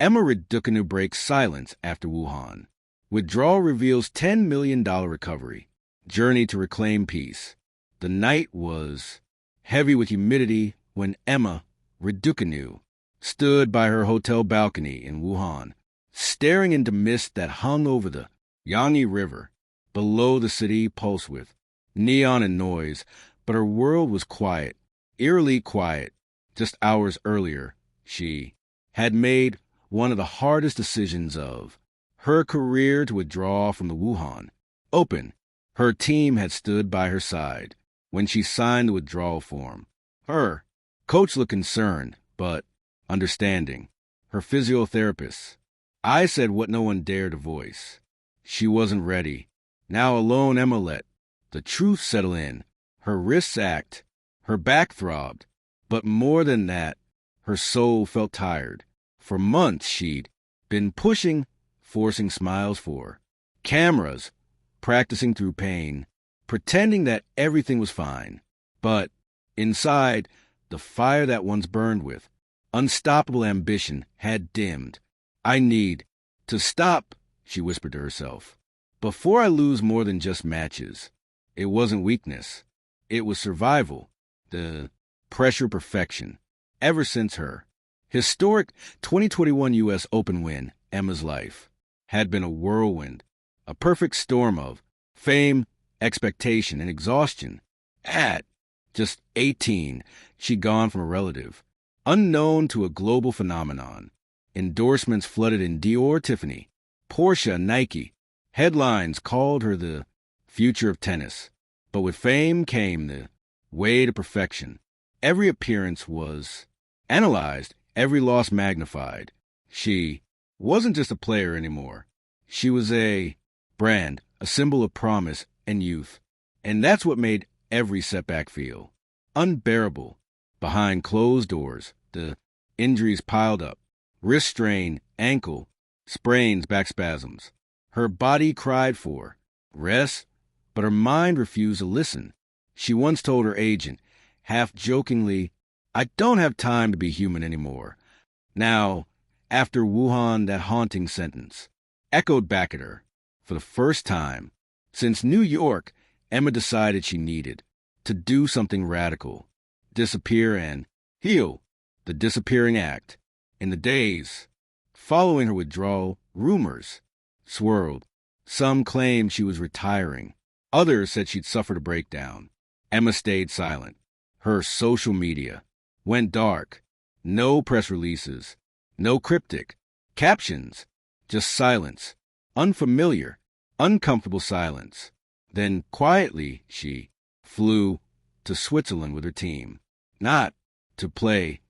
Emma Raducanu breaks silence after Wuhan. Withdrawal reveals $10 million recovery. Journey to reclaim peace. The night was heavy with humidity when Emma Raducanu stood by her hotel balcony in Wuhan, staring into mist that hung over the Yangtze River. Below, the city pulsed with neon and noise, but her world was quiet, eerily quiet. Just hours earlier, she had made one of the hardest decisions of her career to withdraw from the Wuhan Open. Her team had stood by her side when she signed the withdrawal form. Her coach looked concerned, but understanding. Her physiotherapist. I said what no one dared to voice. She wasn't ready. Now alone, Emma let the truth settle in. Her wrists ached. Her back throbbed. But more than that, her soul felt tired. For months she'd been pushing, forcing smiles for cameras, practicing through pain, pretending that everything was fine. But inside, the fire that once burned with unstoppable ambition had dimmed. I need to stop, she whispered to herself, before I lose more than just matches. It wasn't weakness. It was survival. The pressure perfection. Ever since her historic 2021 U.S. Open win, Emma's life had been a whirlwind, a perfect storm of fame, expectation, and exhaustion. At just 18, she'd gone from a relative unknown to a global phenomenon. Endorsements flooded in Dior, Tiffany, Porsche, Nike. Headlines called her the future of tennis. But with fame came the way to perfection. Every appearance was analyzed, every loss magnified. She wasn't just a player anymore. She was a brand, a symbol of promise and youth. And that's what made every setback feel unbearable. Behind closed doors, the injuries piled up. Wrist strain, ankle, sprains, back spasms. Her body cried for rest, but her mind refused to listen. She once told her agent, half-jokingly, I don't have time to be human anymore. Now, after Wuhan, that haunting sentence echoed back at her. For the first time since New York, Emma decided she needed to do something radical. Disappear and heal. The disappearing act. In the days following her withdrawal, rumors swirled. Some claimed she was retiring. Others said she'd suffered a breakdown. Emma stayed silent. Her social media went dark. No press releases. No cryptic captions. Just silence. Unfamiliar, uncomfortable silence. Then, quietly, she flew to Switzerland with her team. Not to play,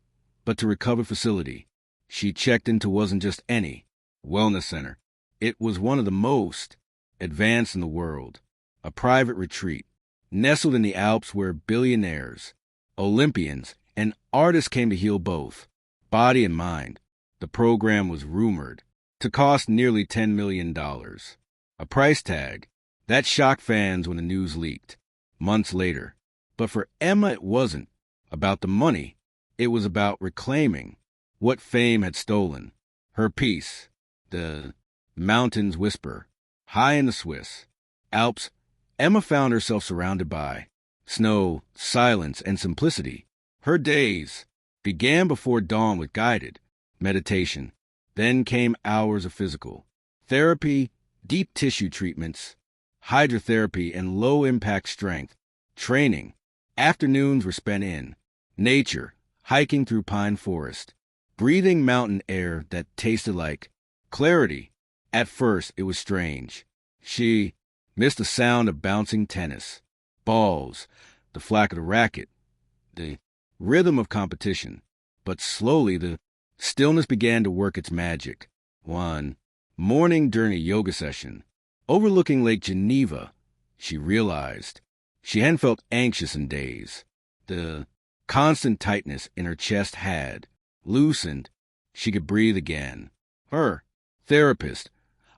but to recover facility. She checked into wasn't just any wellness center. It was one of the most advanced in the world. A private retreat, nestled in the Alps where billionaires, Olympians, and artists came to heal both body and mind. The program was rumored to cost nearly $10 million. A price tag that shocked fans when the news leaked months later. But for Emma, it wasn't about the money. It was about reclaiming what fame had stolen. Her peace. The mountains whisper. High in the Swiss Alps, Emma found herself surrounded by snow, silence, and simplicity. Her days began before dawn with guided meditation. Then came hours of physical therapy, deep tissue treatments, hydrotherapy, and low-impact strength training. Afternoons were spent in nature, hiking through pine forest, breathing mountain air that tasted like clarity. At first, it was strange. She missed the sound of bouncing tennis balls, the flack of the racket, the rhythm of competition. But slowly, the stillness began to work its magic. One morning during a yoga session, overlooking Lake Geneva, she realized she hadn't felt anxious in days. The constant tightness in her chest had loosened. She could breathe again. Her therapist,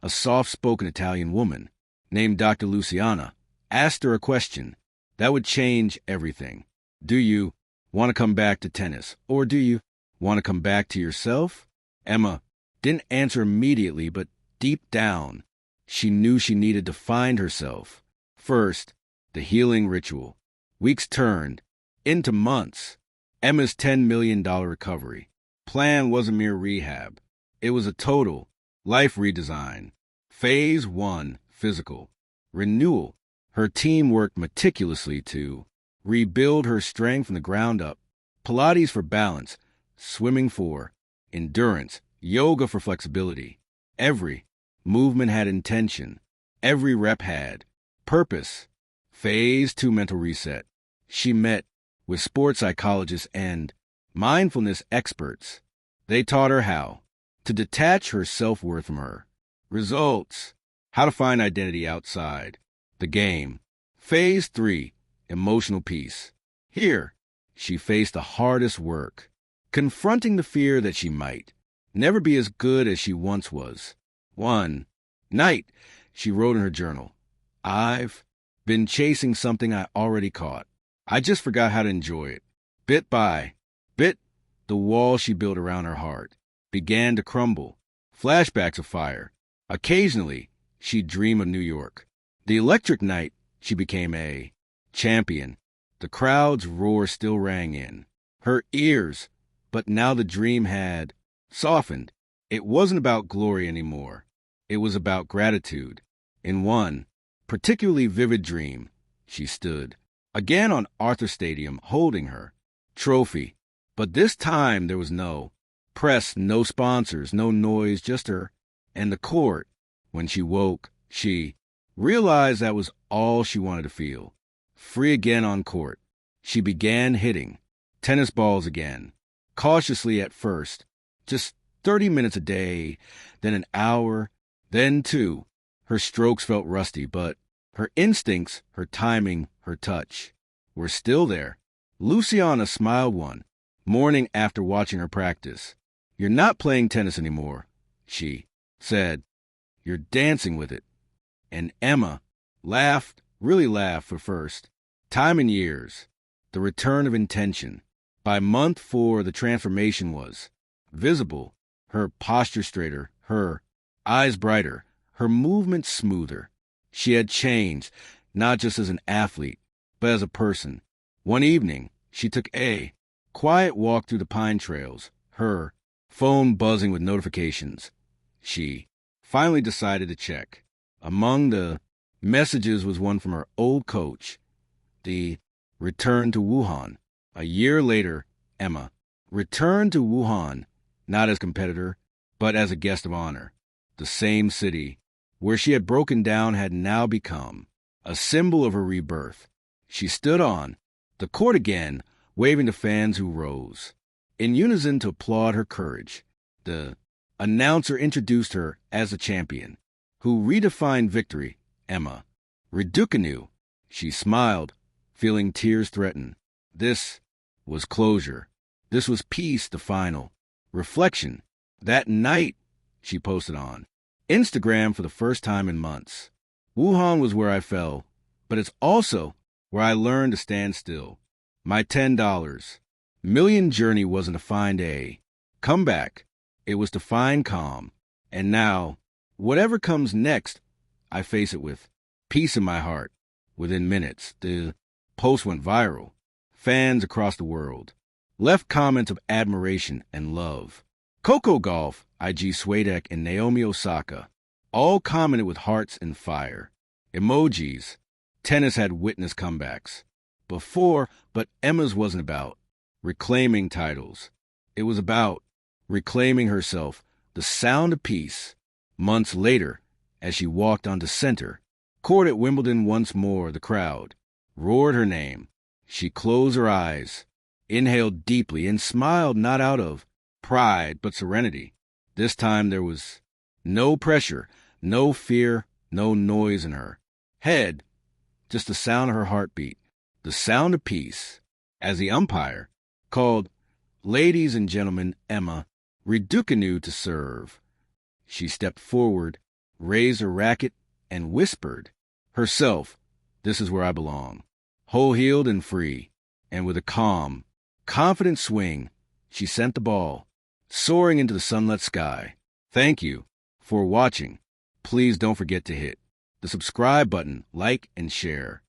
a soft-spoken Italian woman named Dr. Luciana, asked her a question that would change everything. Do you want to come back to tennis, or do you want to come back to yourself? Emma Didn't answer immediately, but deep down, she knew she needed to find herself. First, the healing ritual. Weeks turned into months. Emma's $10 million recovery plan wasn't mere rehab. It was a total life redesign. Phase 1, physical renewal. Her team worked meticulously to rebuild her strength from the ground up. Pilates for balance, swimming for endurance, yoga for flexibility. Every movement had intention. Every rep had purpose. Phase 2, mental reset. She met with sports psychologists and mindfulness experts. They taught her how to detach her self-worth from her results, how to find identity outside the game. Phase 3, emotional peace. Here, she faced the hardest work, confronting the fear that she might never be as good as she once was. One night, she wrote in her journal, "I've been chasing something I already caught. I just forgot how to enjoy it." Bit by bit, the wall she built around her heart began to crumble. Flashbacks of fire. Occasionally, she'd dream of New York. The electric night, she became a champion. The crowd's roar still rang in her ears, but now the dream had softened. It wasn't about glory anymore. It was about gratitude. In one particularly vivid dream, she stood again on Arthur Stadium holding her trophy. But this time there was no press, no sponsors, no noise, just her and the court. When she woke, she realized that was all she wanted to feel. Free again on court. She began hitting tennis balls again, cautiously at first, just 30 minutes a day, then an hour, then 2. Her strokes felt rusty, but her instincts, her timing, her touch were still there. Luciana smiled one morning after watching her practice. "You're not playing tennis anymore," she said. "You're dancing with it." And Emma laughed, really laughed for first time in years. The return of intention. By month 4, the transformation was visible. Her posture straighter, her eyes brighter, her movements smoother. She had changed, not just as an athlete, but as a person. One evening, she took a quiet walk through the pine trails, her phone buzzing with notifications. She finally decided to check. Among the messages was one from her old coach, the return to Wuhan. A year later, Emma returned to Wuhan, not as competitor, but as a guest of honor. The same city where she had broken down had now become a symbol of her rebirth. She stood on the court again, waving to fans who rose in unison to applaud her courage. The announcer introduced her as a champion who redefined victory, Emma Raducanu. She smiled, feeling tears threaten. This was closure. This was peace, the final reflection. That night, she posted on Instagram for the first time in months. "Wuhan was where I fell, but it's also where I learned to stand still. My $10 million journey wasn't to find a comeback. It was to find calm. And now, whatever comes next, I face it with peace in my heart." Within minutes, the post went viral. Fans across the world left comments of admiration and love. Coco Golf, IG Swiatek, and Naomi Osaka all commented with hearts and fire. Emojis. Tennis had witnessed comebacks before, but Emma's wasn't about reclaiming titles. It was about reclaiming herself, the sound of peace. Months later, as she walked onto center court at Wimbledon once more, the crowd roared her name. She closed her eyes, inhaled deeply, and smiled not out of pride, but serenity. This time there was no pressure, no fear, no noise in her head, just the sound of her heartbeat, the sound of peace. As the umpire called, "Ladies and gentlemen, Emma Raducanu to serve," she stepped forward, raised her racket, and whispered herself, "This is where I belong." Whole-heeled and free, and with a calm, confident swing, she sent the ball soaring into the sunlit sky. Thank you for watching. Please don't forget to hit the subscribe button, like, and share.